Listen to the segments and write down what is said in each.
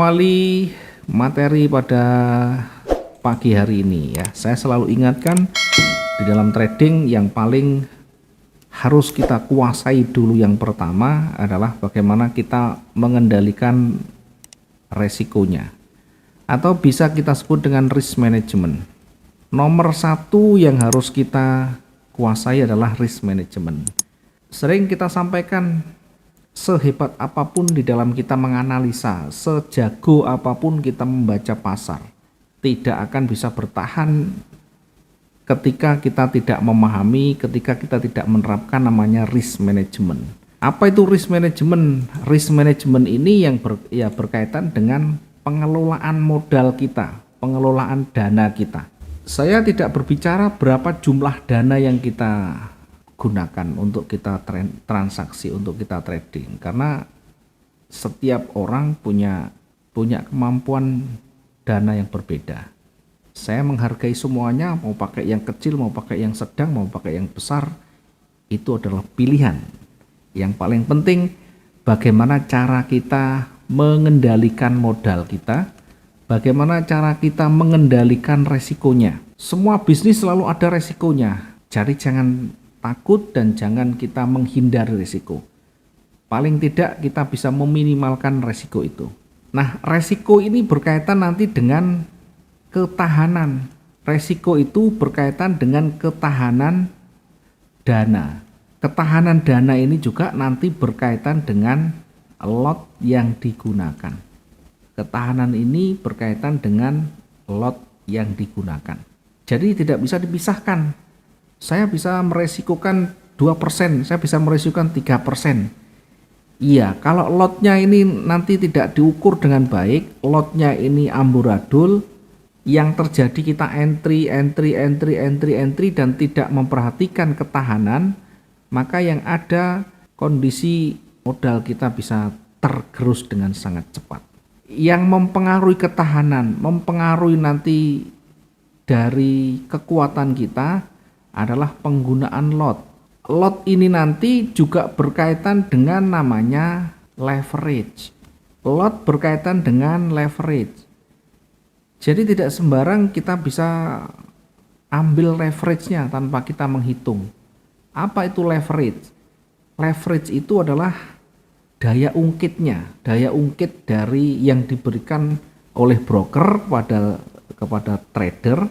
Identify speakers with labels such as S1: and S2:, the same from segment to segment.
S1: mengawali materi pada pagi hari ini ya, saya selalu ingatkan di dalam trading yang paling harus kita kuasai dulu yang pertama adalah bagaimana kita mengendalikan resikonya, atau bisa kita sebut dengan risk management. Nomor satu yang harus kita kuasai adalah risk management. Sering kita sampaikan, sehebat apapun di dalam kita menganalisa, sejago apapun kita membaca pasar, tidak akan bisa bertahan ketika kita tidak memahami, ketika kita tidak menerapkan namanya risk management. Apa itu risk management? Risk management ini yang berkaitan dengan pengelolaan modal kita, pengelolaan dana kita. Saya tidak berbicara berapa jumlah dana yang kita gunakan untuk kita transaksi, untuk kita trading, karena setiap orang punya kemampuan dana yang berbeda. Saya menghargai semuanya, mau pakai yang kecil, mau pakai yang sedang, mau pakai yang besar, itu adalah pilihan. Yang paling penting bagaimana cara kita mengendalikan modal kita, bagaimana cara kita mengendalikan resikonya. Semua bisnis selalu ada resikonya, jadi jangan takut dan jangan kita menghindari risiko. Paling tidak kita bisa meminimalkan risiko itu. Nah, risiko ini berkaitan nanti dengan ketahanan. Risiko itu berkaitan dengan ketahanan dana. Ketahanan dana ini juga nanti berkaitan dengan lot yang digunakan. Ketahanan ini berkaitan dengan lot yang digunakan. Jadi tidak bisa dipisahkan. Saya bisa meresikokan 2%, saya bisa meresikokan 3%. Iya, kalau lotnya ini nanti tidak diukur dengan baik, lotnya ini amburadul, yang terjadi kita entry dan tidak memperhatikan ketahanan, maka yang ada kondisi modal kita bisa tergerus dengan sangat cepat. Yang mempengaruhi ketahanan, mempengaruhi nanti dari kekuatan kita adalah penggunaan lot. Lot ini nanti juga berkaitan dengan namanya leverage. Lot berkaitan dengan leverage. Jadi tidak sembarang kita bisa ambil leverage-nya tanpa kita menghitung. Apa itu leverage? Leverage itu adalah daya ungkitnya, daya ungkit dari yang diberikan oleh broker kepada trader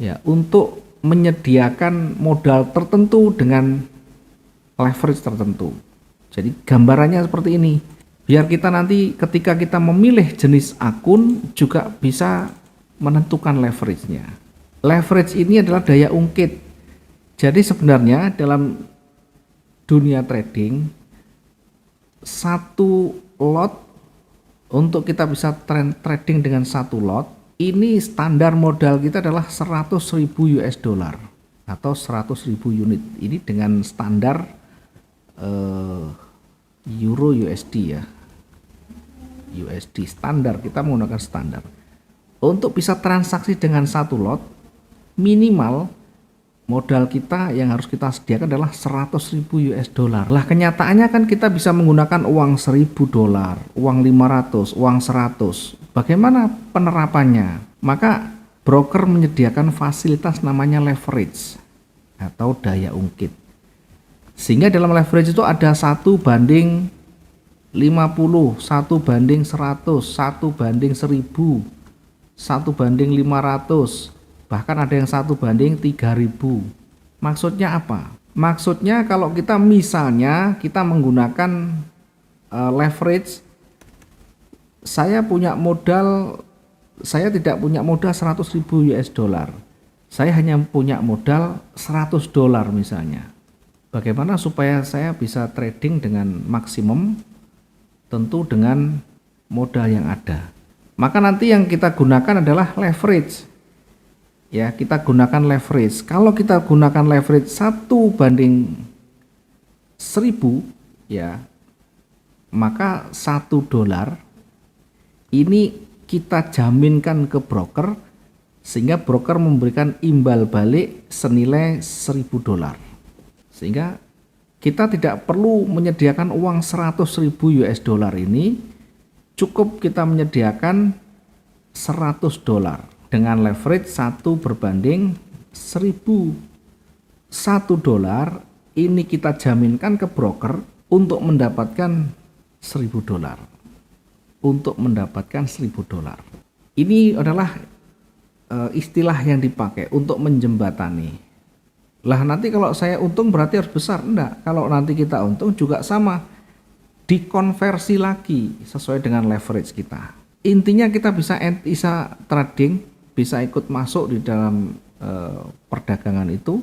S1: ya, untuk menyediakan modal tertentu dengan leverage tertentu. Jadi gambarannya seperti ini. Biar kita nanti ketika kita memilih jenis akun juga bisa menentukan leverage-nya. Leverage ini adalah daya ungkit. Jadi sebenarnya dalam dunia trading, satu lot untuk kita bisa trading dengan satu lot, ini standar modal kita adalah 100.000 US dollar atau 100.000 unit. Ini dengan standar Euro USD ya. USD standar, kita menggunakan standar. Untuk bisa transaksi dengan satu lot, minimal modal kita yang harus kita sediakan adalah 100.000 US dollar. Lah kenyataannya kan kita bisa menggunakan uang 1.000 dolar, uang 500, uang 100. Bagaimana penerapannya? Maka broker menyediakan fasilitas namanya leverage atau daya ungkit. Sehingga dalam leverage itu ada 1:50, 1:100, 1:1000, 1:500, bahkan ada yang 1:3000. Maksudnya apa? Maksudnya kalau kita misalnya kita menggunakan leverage, saya tidak punya modal 100.000 US dollar. Saya hanya punya modal 100 dolar misalnya. Bagaimana supaya saya bisa trading dengan maksimum? Tentu dengan modal yang ada. Maka nanti yang kita gunakan adalah leverage. Ya, kita gunakan leverage. Kalau kita gunakan leverage 1:1000 ya, maka 1 dolar ini kita jaminkan ke broker, sehingga broker memberikan imbal balik senilai 1.000 dolar. Sehingga kita tidak perlu menyediakan uang 100.000 US dollar ini, cukup kita menyediakan $100 dengan leverage 1/1000. $1 ini kita jaminkan ke broker untuk mendapatkan $1000. Untuk mendapatkan $1000. Ini adalah istilah yang dipakai untuk menjembatani. Lah nanti kalau saya untung berarti harus besar. Enggak, kalau nanti kita untung juga sama, dikonversi lagi sesuai dengan leverage kita. Intinya kita bisa trading, bisa ikut masuk di dalam perdagangan itu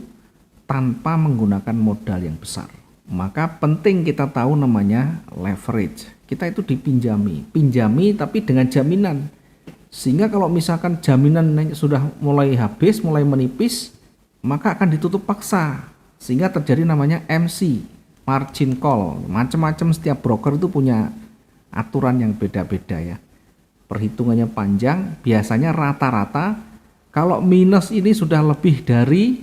S1: tanpa menggunakan modal yang besar. Maka penting kita tahu namanya leverage. Kita itu pinjami tapi dengan jaminan. Sehingga kalau misalkan jaminan sudah mulai habis, mulai menipis, maka akan ditutup paksa. Sehingga terjadi namanya MC, margin call. Macam-macam, setiap broker itu punya aturan yang beda-beda ya. Perhitungannya panjang, biasanya rata-rata kalau minus ini sudah lebih dari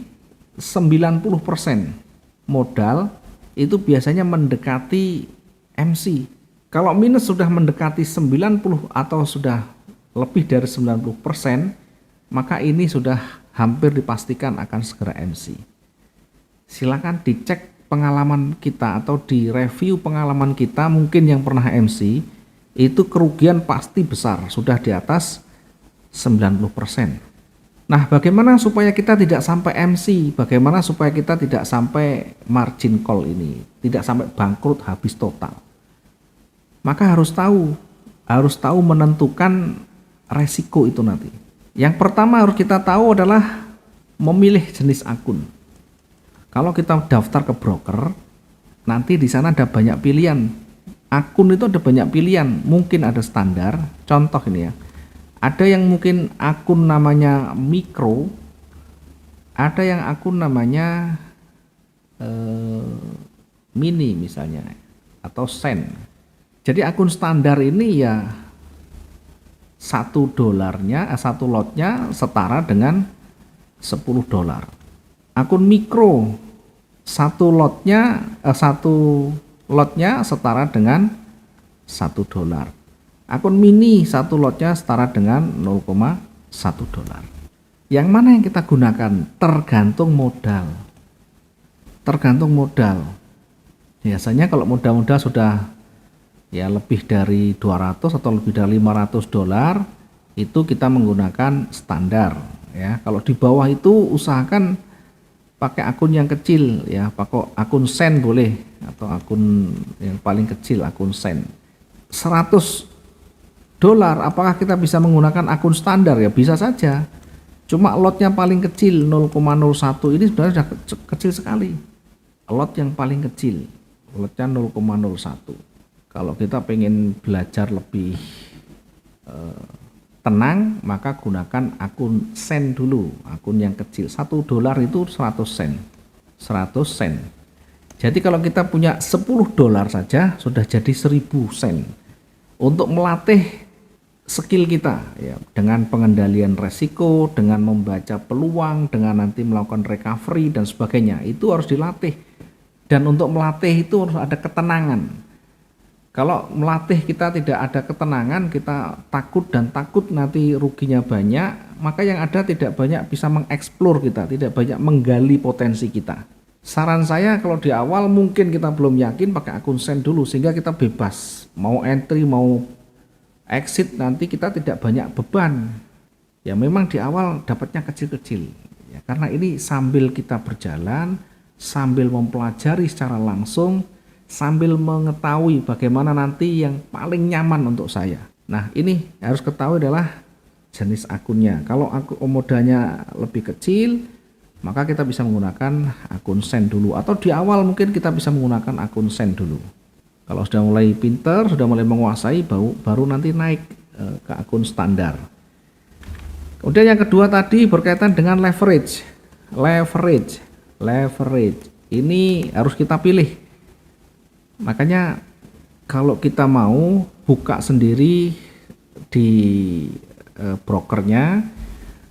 S1: 90% modal, itu biasanya mendekati MC. Kalau minus sudah mendekati 90 atau sudah lebih dari 90%, maka ini sudah hampir dipastikan akan segera MC. Silakan dicek pengalaman kita atau di review pengalaman kita, mungkin yang pernah MC itu kerugian pasti besar, sudah di atas 90%. Nah, bagaimana supaya kita tidak sampai MC? Bagaimana supaya kita tidak sampai margin call ini, tidak sampai bangkrut habis total? Maka harus tahu menentukan resiko itu nanti. Yang pertama harus kita tahu adalah memilih jenis akun. Kalau kita daftar ke broker, nanti di sana ada banyak pilihan. Akun itu ada banyak pilihan, mungkin ada standar. Contoh ini ya. Ada yang mungkin akun namanya mikro, ada yang akun namanya mini misalnya, atau sen. Jadi akun standar ini ya $1 satu lotnya setara dengan $10. Akun mikro satu lotnya setara dengan $1. Akun mini satu lotnya setara dengan $0,1. Yang mana yang kita gunakan? Tergantung modal. Biasanya kalau modal sudah ya lebih dari 200 atau lebih dari $500, itu kita menggunakan standar ya. Kalau di bawah itu usahakan pakai akun yang kecil ya, pakai akun sen boleh, atau akun yang paling kecil akun sen. $100, apakah kita bisa menggunakan akun standar? Ya bisa saja, cuma lotnya paling kecil 0,01 ini sebenarnya sudah kecil sekali. Lot yang paling kecil lotnya 0,01. Kalau kita pengen belajar lebih tenang, maka gunakan akun sen dulu, akun yang kecil. $1 itu 100 sen. Jadi kalau kita punya $10 saja sudah jadi 1000 sen. Untuk melatih skill kita ya, dengan pengendalian resiko, dengan membaca peluang, dengan nanti melakukan recovery dan sebagainya, itu harus dilatih. Dan untuk melatih itu harus ada ketenangan. Kalau melatih kita tidak ada ketenangan, kita takut nanti ruginya banyak, maka yang ada tidak banyak bisa mengeksplor kita, tidak banyak menggali potensi kita. Saran saya kalau di awal mungkin kita belum yakin, pakai akun sen dulu sehingga kita bebas, mau entry mau exit nanti kita tidak banyak beban. Ya memang di awal dapatnya kecil-kecil, ya, karena ini sambil kita berjalan, sambil mempelajari secara langsung, sambil mengetahui bagaimana nanti yang paling nyaman untuk saya. Nah ini harus ketahui adalah jenis akunnya. Kalau modalnya lebih kecil, maka kita bisa menggunakan akun sen dulu, atau di awal mungkin kita bisa menggunakan akun sen dulu. Kalau sudah mulai pinter, sudah mulai menguasai, baru nanti naik ke akun standar. Kemudian yang kedua tadi berkaitan dengan leverage. Ini harus kita pilih. Makanya kalau kita mau buka sendiri di brokernya,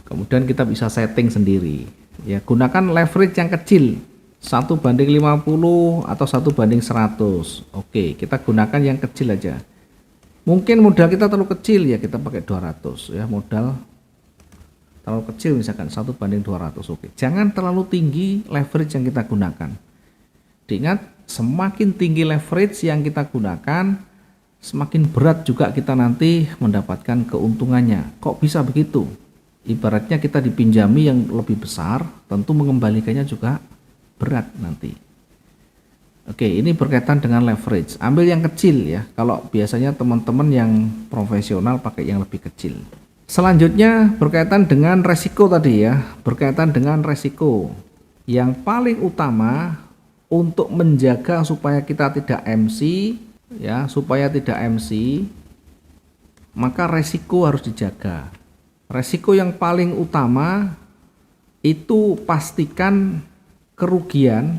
S1: kemudian kita bisa setting sendiri. Ya, gunakan leverage yang kecil, 1/50 atau 1/100. Oke, kita gunakan yang kecil aja. Mungkin modal kita terlalu kecil ya, kita pakai 200 ya, modal terlalu kecil misalkan 1:200. Oke, jangan terlalu tinggi leverage yang kita gunakan. Diingat, semakin tinggi leverage yang kita gunakan, semakin berat juga kita nanti mendapatkan keuntungannya. Kok bisa begitu? Ibaratnya kita dipinjami yang lebih besar, tentu mengembalikannya juga berat nanti. Oke, ini berkaitan dengan leverage. Ambil yang kecil ya. Kalau biasanya teman-teman yang profesional pakai yang lebih kecil. Selanjutnya berkaitan dengan resiko tadi ya. Berkaitan dengan resiko. Yang paling utama untuk menjaga supaya kita tidak MC ya, supaya tidak MC, maka resiko harus dijaga. Resiko yang paling utama itu pastikan kerugian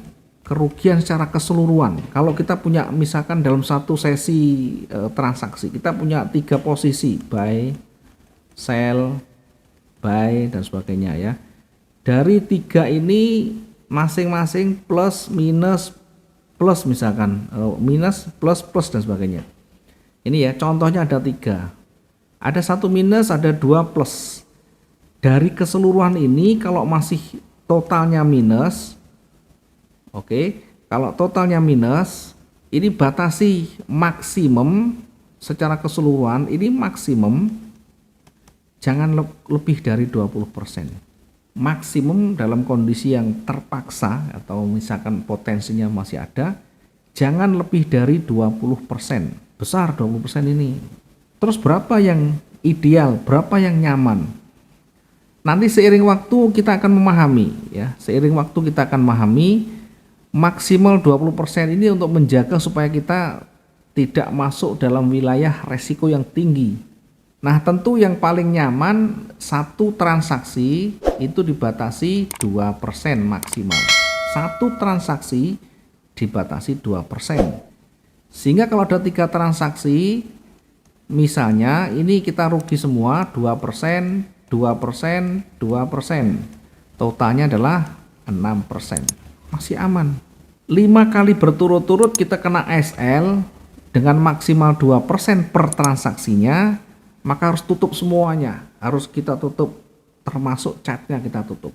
S1: secara keseluruhan. Kalau kita punya misalkan dalam satu sesi transaksi kita punya 3 posisi, buy, sell, buy dan sebagainya ya. Dari 3 ini masing-masing plus minus plus, misalkan minus plus plus dan sebagainya. Ini ya contohnya ada 3. Ada 1 minus, ada 2 plus. Dari keseluruhan ini kalau masih totalnya minus, oke, kalau totalnya minus, ini batasi maksimum secara keseluruhan, ini maksimum jangan lebih dari 20%. Maksimum dalam kondisi yang terpaksa atau misalkan potensinya masih ada, jangan lebih dari 20%. Besar 20% ini. Terus berapa yang ideal, berapa yang nyaman? Nanti seiring waktu kita akan memahami ya, seiring waktu kita akan memahami maksimal 20% ini untuk menjaga supaya kita tidak masuk dalam wilayah resiko yang tinggi. Nah, tentu yang paling nyaman satu transaksi itu dibatasi 2% maksimal. Satu transaksi dibatasi 2%. Sehingga kalau ada 3 transaksi, misalnya ini kita rugi semua 2%, 2%, 2%. Totalnya adalah 6%. Masih aman. 5 kali berturut-turut kita kena SL dengan maksimal 2% per transaksinya, maka harus tutup semuanya. Harus kita tutup, termasuk chatnya kita tutup.